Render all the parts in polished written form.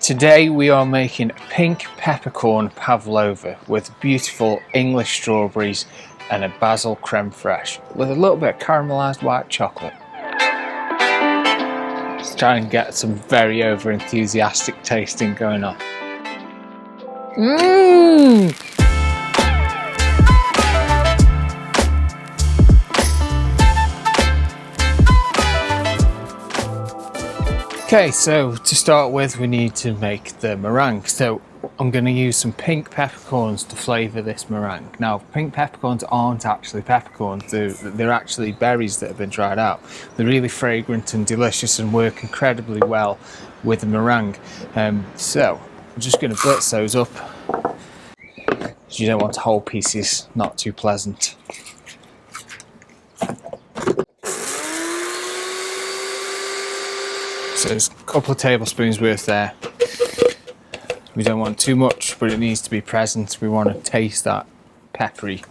Today we are making a pink peppercorn pavlova with beautiful English strawberries and a basil creme fraiche with a little bit of caramelised white chocolate. Let's try and get some very over enthusiastic tasting going on. Okay, so to start with we need to make the meringue. So I'm going to use some pink peppercorns to flavour this meringue. Now pink peppercorns aren't actually peppercorns, they're actually berries that have been dried out. They're really fragrant and delicious and work incredibly well with the meringue. So I'm just going to blitz those up. You don't want whole pieces, not too pleasant. So there's a couple of tablespoons worth there. We don't want too much, but it needs to be present. We want to taste that peppery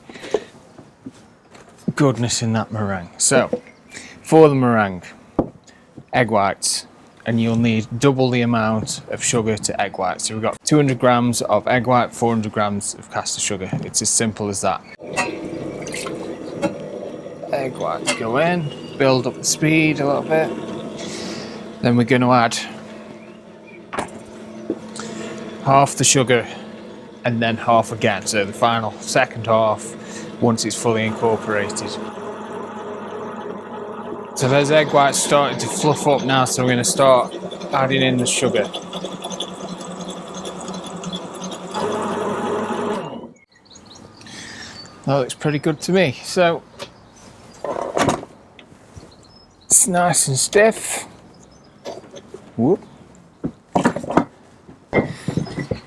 goodness in that meringue. So for the meringue, egg whites, and you'll need double the amount of sugar to egg white. So we've got 200 grams of egg white, 400 grams of caster sugar. It's as simple as that. Egg whites go in, build up the speed a little bit. Then we're going to add half the sugar and then half again. So the final second half once it's fully incorporated. So those egg whites starting to fluff up now, so we're going to start adding in the sugar. That looks pretty good to me. So it's nice and stiff. Whoop.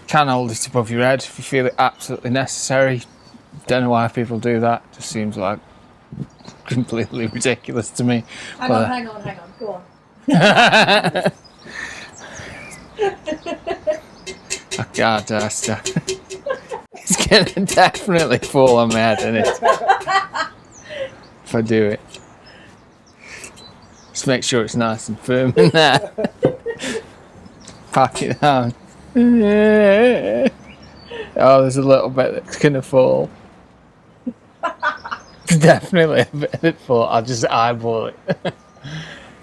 Can hold it above your head if you feel it absolutely necessary. Don't know why people do that. Just seems like completely ridiculous to me. Hang on, go on. I can't ask that. It's gonna definitely fall on my head, isn't it? If I do it. Just make sure it's nice and firm in there. Pack it down. Oh, there's a little bit that's gonna fall. Definitely a bit that fall. I'll just eyeball it.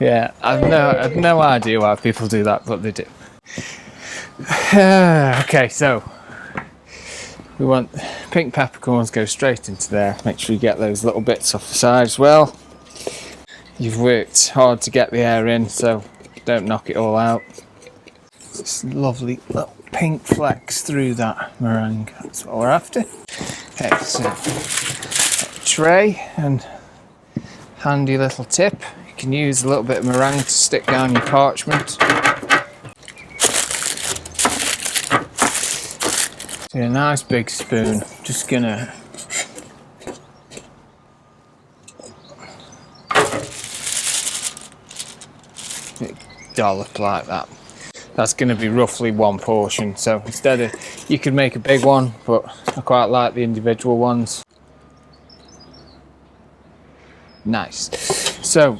Yeah, I've no idea why people do that, but they do. Okay, so we want pink peppercorns go straight into there. Make sure you get those little bits off the side as well. You've worked hard to get the air in, so don't knock it all out. Just lovely little pink flecks through that meringue. That's what we're after. Okay, so a tray and handy little tip. You can use a little bit of meringue to stick down your parchment. So a nice big spoon. Just gonna dollop like that. That's going to be roughly one portion, so instead of, you could make a big one, but I quite like the individual ones. Nice. So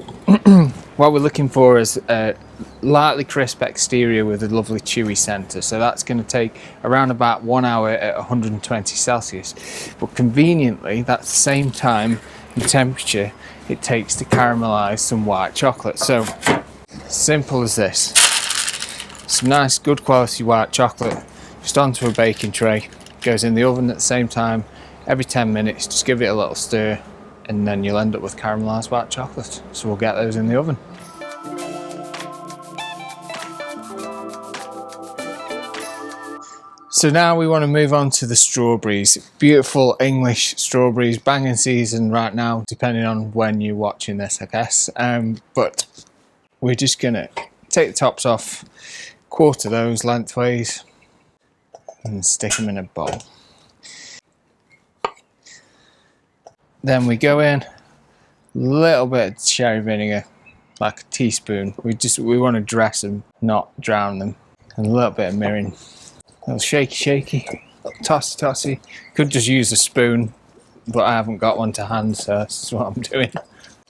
what we're looking for is a lightly crisp exterior with a lovely chewy centre. So that's going to take around about 1 hour at 120 Celsius. But conveniently, that's the same time and temperature it takes to caramelise some white chocolate. So simple as this. Some nice good quality white chocolate just onto a baking tray, goes in the oven at the same time every 10 minutes. Just give it a little stir and then you'll end up with caramelised white chocolate. So we'll get those in the oven. So now we want to move on to the strawberries. Beautiful English strawberries, banging season right now, depending on when you're watching this, I guess. But we're just gonna take the tops off, quarter those lengthways, and stick them in a bowl. Then we go in a little bit of cherry vinegar, like a teaspoon. We want to dress them, not drown them. And a little bit of mirin. A little shaky, tossy. Could just use a spoon, but I haven't got one to hand, so that's what I'm doing.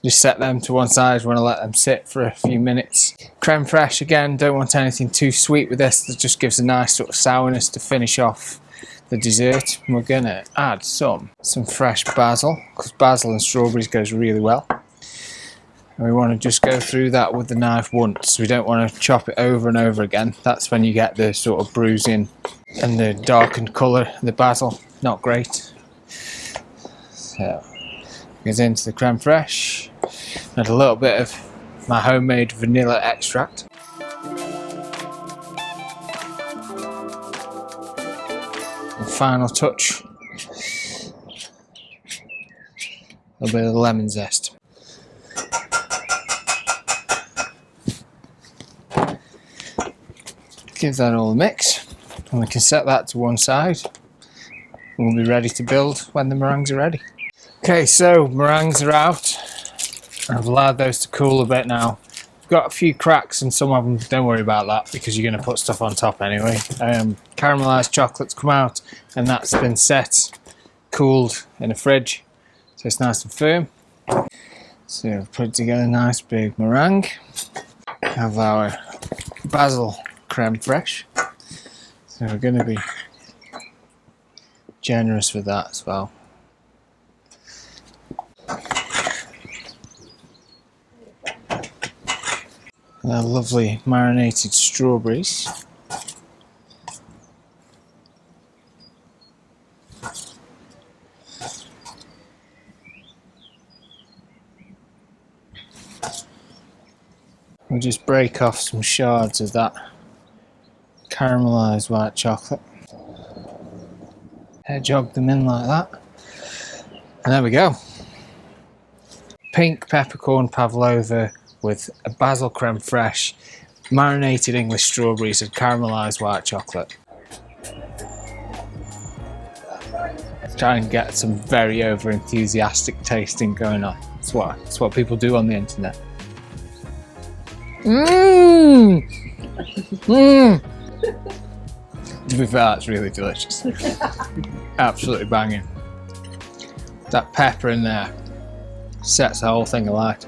Just set them to one side. Want to let them sit for a few minutes. Creme fraiche again, don't want anything too sweet with this. That just gives a nice sort of sourness to finish off the dessert. And we're gonna add some fresh basil, because basil and strawberries goes really well. And we want to just go through that with the knife once. We don't want to chop it over and over again. That's when you get the sort of bruising and the darkened colour. The basil, not great. So, goes into the creme fraiche. Add a little bit of my homemade vanilla extract. And final touch, a little bit of lemon zest. Give that all a mix, and we can set that to one side. We'll be ready to build when the meringues are ready. Okay, so meringues are out. I've allowed those to cool a bit now. Got a few cracks and some of them, don't worry about that because you're going to put stuff on top anyway. Caramelised chocolate's come out and that's been set, cooled in a fridge, so it's nice and firm. So we've put together a nice big meringue. Have our basil creme fraiche. So we're going to be generous with that as well. And our lovely marinated strawberries. We'll just break off some shards of that caramelised white chocolate. Hedgehog them in like that. And there we go. Pink peppercorn pavlova with a basil creme fraiche, marinated English strawberries and caramelised white chocolate. Try and get some very over enthusiastic tasting going on. That's what people do on the internet. Mmm! Mmm! To be fair, that's really delicious. Absolutely banging. That pepper in there sets the whole thing alight.